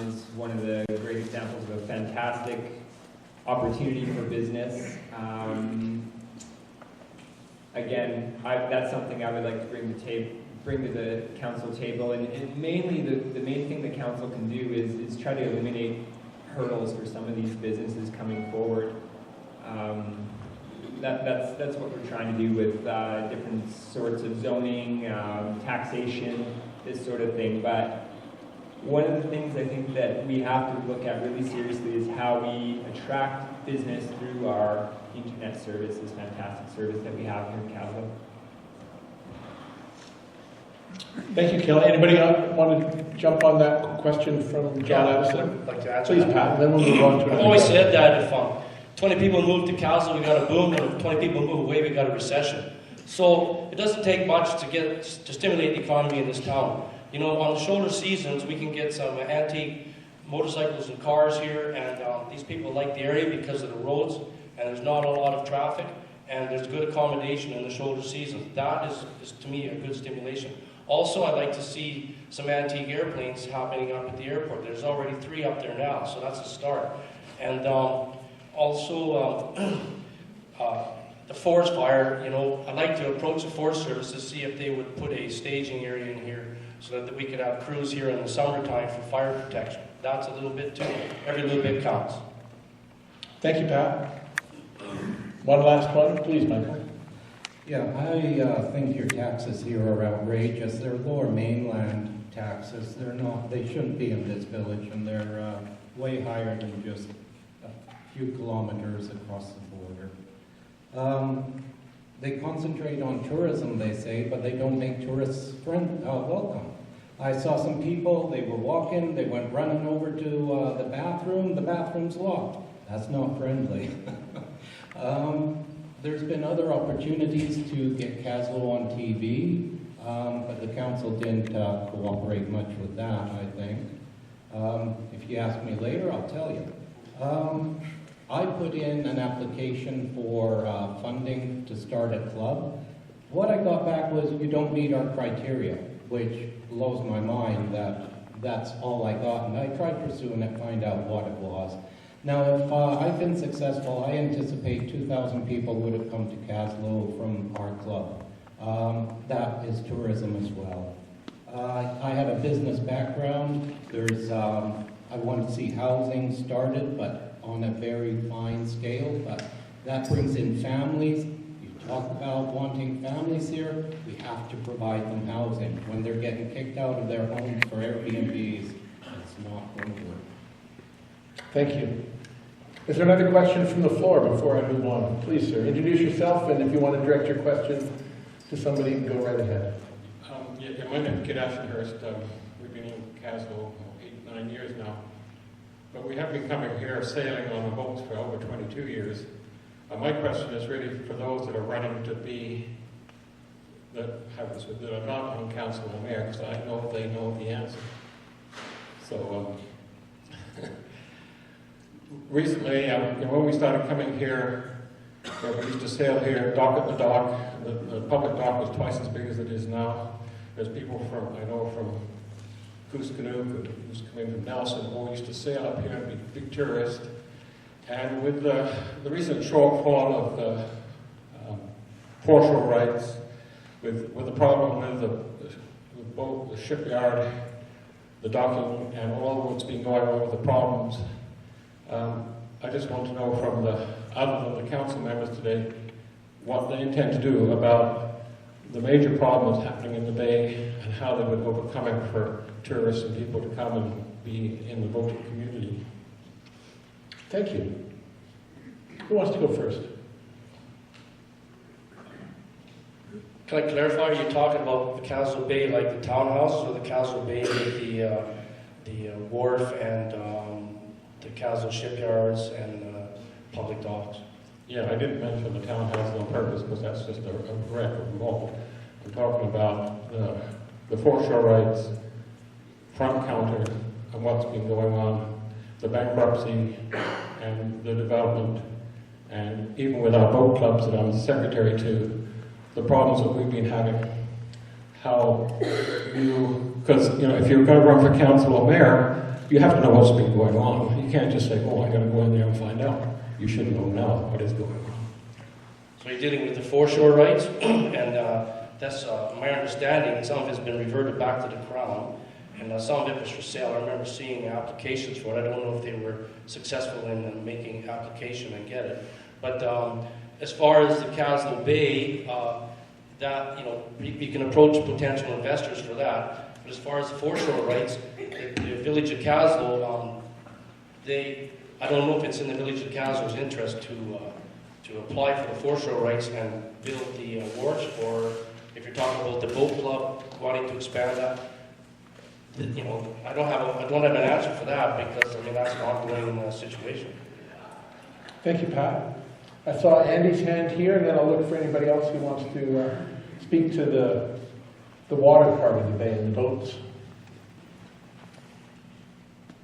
is one of the great examples of a fantastic opportunity for business. Again, that's something I would like to bring to the council table, and mainly the main thing the council can do is try to eliminate hurdles for some of these businesses coming forward. That's what we're trying to do with different sorts of zoning, taxation, this sort of thing. But one of the things I think that we have to look at really seriously is how we attract business through our internet service, this fantastic service that we have here in Kaslo. Thank you, Kelly. Anybody want to jump on that question from John Addison? I'd like to answer Please, that. Pat, and then we'll move on to I've another always question. said that if 20 people move to Kaslo, we got a boom, and if 20 people move away, we got a recession. So it doesn't take much to stimulate the economy in this town. You know, on the shoulder seasons, we can get some antique motorcycles and cars here, and these people like the area because of the roads, and there's not a lot of traffic, and there's good accommodation in the shoulder seasons. That is to me, a good stimulation. Also, I'd like to see some antique airplanes happening up at the airport. There's already 3 up there now, so that's a start. And also, the forest fire, you know, I'd like to approach the Forest Service to see if they would put a staging area in here so that we could have crews here in the summertime for fire protection. That's a little bit too. Every little bit counts. Thank you, Pat. One last one, please, Michael. Yeah, I think your taxes here are outrageous. They're lower mainland taxes. They shouldn't be in this village, and they're way higher than just a few kilometers across the border. They concentrate on tourism, they say, but they don't make tourists welcome. I saw some people, they were walking, they went running over to the bathroom's locked. That's not friendly. There's been other opportunities to get Kaslo on TV, but the council didn't cooperate much with that, I think. If you ask me later, I'll tell you. I put in an application for funding to start a club. What I got back was, you don't meet our criteria, which blows my mind that that's all I got. And I tried pursuing it, find out what it was. Now, if I've been successful, I anticipate 2,000 people would have come to Kaslo from our club. That is tourism as well. I have a business background. I want to see housing started, but on a very fine scale. But that brings in families. You talk about wanting families here. We have to provide them housing. When they're getting kicked out of their homes for Airbnbs, it's not going to work. Thank you. Is there another question from the floor before I move on? Please, sir, introduce yourself, and if you want to direct your question to somebody, go right ahead. My name is Kid Ashenhurst. We've been in Kaslo 8-9 years now. But we have been coming here sailing on the boats for over 22 years. My question is really for those that are running to be, that are not on council or mayor, because I know they know the answer. So, recently, when we started coming here, we used to sail here, dock at the dock. The public dock was twice as big as it is now. There's people from Goose Canoe, who's coming from Nelson, who used to sail up here and be big tourists. And with the recent shortfall of the foreshore rights, with the problem with the boat, the shipyard, the docking, and all what's been going on with the problems, I just want to know from other than the council members today, what they intend to do about the major problems happening in the bay and how they would overcome it for tourists and people to come and be in the boating community. Thank you. Who wants to go first? Can I clarify, are you talking about the Kaslo Bay like the townhouses, or the Kaslo Bay with the wharf and the Kaslo shipyards and public docks? Yeah, I didn't mention the townhouse on purpose because that's just a wreck of them all. I'm talking about the foreshore rights, front counter, and what's been going on, the bankruptcy and the development, and even with our boat clubs that I'm secretary to, the problems that we've been having. How because if you're going to run for council or mayor, you have to know what's been going on. You can't just say, oh, I gotta go in there and find out. You should know now what is going on. So you're dealing with the foreshore rights, and that's my understanding. Some of it's been reverted back to the Crown, and some of it was for sale. I remember seeing applications for it. I don't know if they were successful in making application and get it. But as far as the Kaslo Bay, that, you know, you can approach potential investors for that. But as far as the foreshore rights, the village of Kaslo, I don't know if it's in the village of Kaslo's interest to apply for the foreshore rights and build the wharf, or if you're talking about the boat club wanting to expand that. You know, I don't have an answer for that, because I mean that's an ongoing situation. Thank you, Pat. I saw Andy's hand here, and then I'll look for anybody else who wants to speak to the water part of the bay and the boats.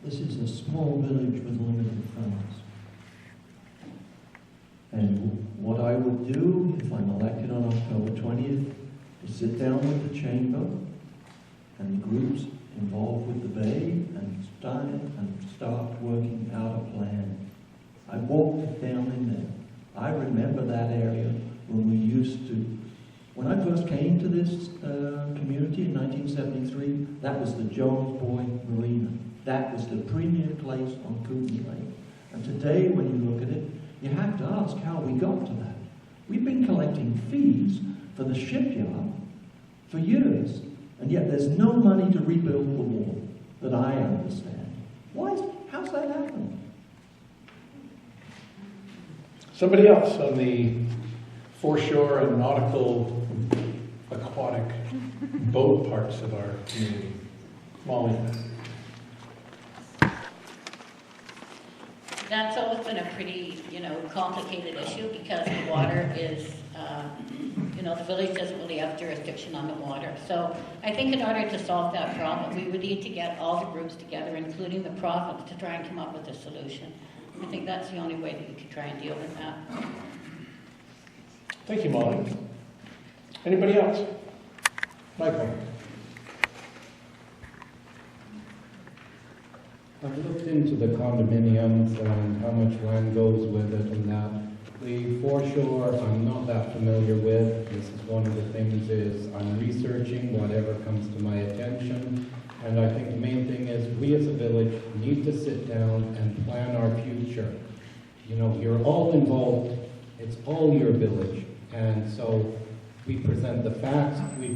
This is a small village with limited funds. And what I would do if I'm elected on October 20th is sit down with the chamber and the groups involved with the bay and start working out a plan. I walked down in there. I remember that area when I first came to this community in 1973, that was the Jones Boy Marina. That was the premier place on Kootenai Lake. And today, when you look at it, you have to ask how we got to that. We've been collecting fees for the shipyard for years, and yet there's no money to rebuild the wall that I understand. How's that happened? Somebody else on the foreshore and nautical aquatic boat parts of our community. Molly. That's always been a pretty, complicated issue, because the water is, the village doesn't really have jurisdiction on the water. So I think in order to solve that problem, we would need to get all the groups together, including the province, to try and come up with a solution. I think that's the only way that you can try and deal with that. Thank you, Molly. Anybody else? Michael. I've looked into the condominiums and how much land goes with it and that. The foreshore, I'm not that familiar with. This is one of the things is I'm researching whatever comes to my attention. And I think the main thing is we as a village need to sit down and plan our future. You're all involved. It's all your village. And so we present the facts, we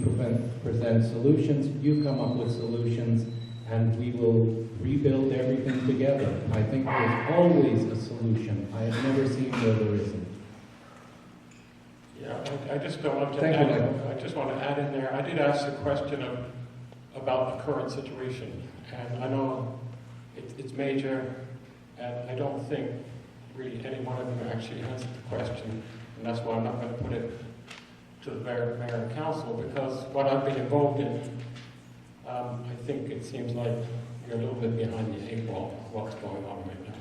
present solutions, you come up with solutions, and we will rebuild everything together. I think there's always a solution. I have never seen where there isn't. Yeah, I just don't want to Thank you, add, Michael. I just want to add in there, I did ask the question about the current situation, and I know it's major, and I don't think really any one of them actually answered the question, and that's why I'm not going to put it to the mayor and council, because what I've been involved in, I think it seems like you're a little bit behind the 8 ball of what's going on right now.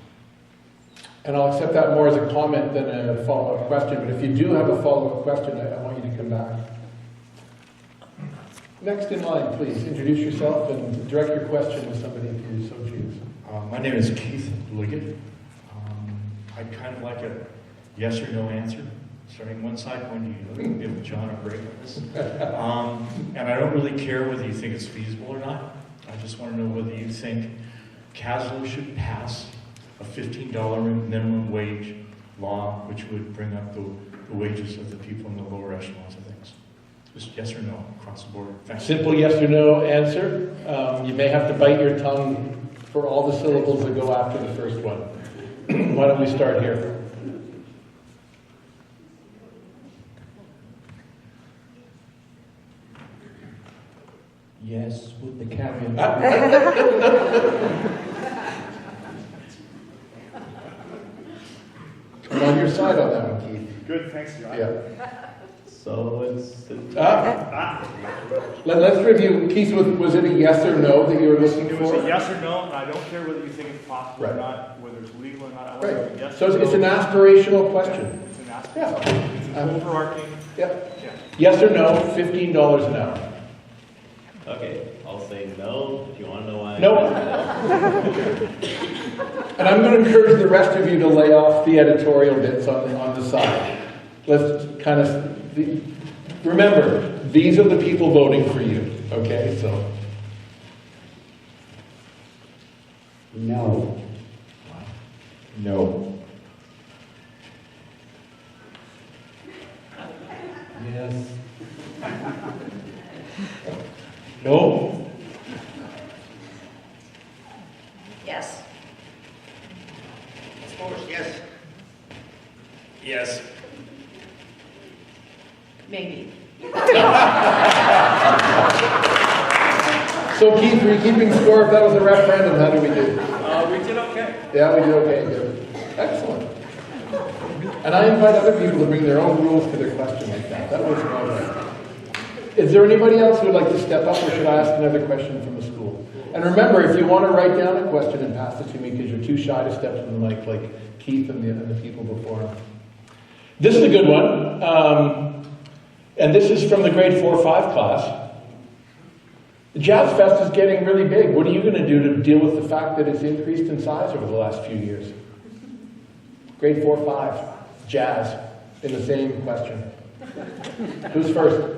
And I'll accept that more as a comment than a follow-up question, but if you do have a follow-up question, I want you to come back. Next in line, please, introduce yourself and direct your question to somebody if you so choose. My name is Keith Liggett. I'd kind of like a yes or no answer, starting one side, going to you, give John a break on this. And I don't really care whether you think it's feasible or not. I just want to know whether you think Kaslo should pass a $15 minimum wage law, which would bring up the wages of the people in the lower echelons of things. Just yes or no across the board. Thanks. Simple yes or no answer. You may have to bite your tongue for all the syllables that go after the first one. Why don't we start here? Yes, with the caveat. I'm on your side on that one, Keith. Good, thanks, John. Yeah. So it's... Let's review. Keith, was it a yes or no that you were looking It for? was a yes or no. I don't care whether you think it's possible Right. or not, whether it's legal or not. I want Right. a yes So or it's no. an aspirational question. It's an aspect. Yeah. It's an overarching. Yep. Yeah. Yes or no, $15 an hour. Okay, I'll say no if you want to know why. No. And I'm going to encourage the rest of you to lay off the editorial bits on the side. Let's kind of remember, these are the people voting for you. Okay, so. No. No. Yes. No. Yes. Of course, yes. Yes. Maybe. So Keith, were you keeping score? If that was a referendum, how did we do? We did okay. Yeah, we did okay. Good. Excellent. And I invite other people to bring their own rules to their question like that. That was well done. Is there anybody else who would like to step up, or should I ask another question from the school? And remember, if you want to write down a question and pass it to me because you're too shy to step to the mic like Keith and the people before him. This is a good one. And this is from the grade 4-5 class. The Jazz Fest is getting really big. What are you going to do to deal with the fact that it's increased in size over the last few years? Grade 4-5, jazz, in the same question. Who's first?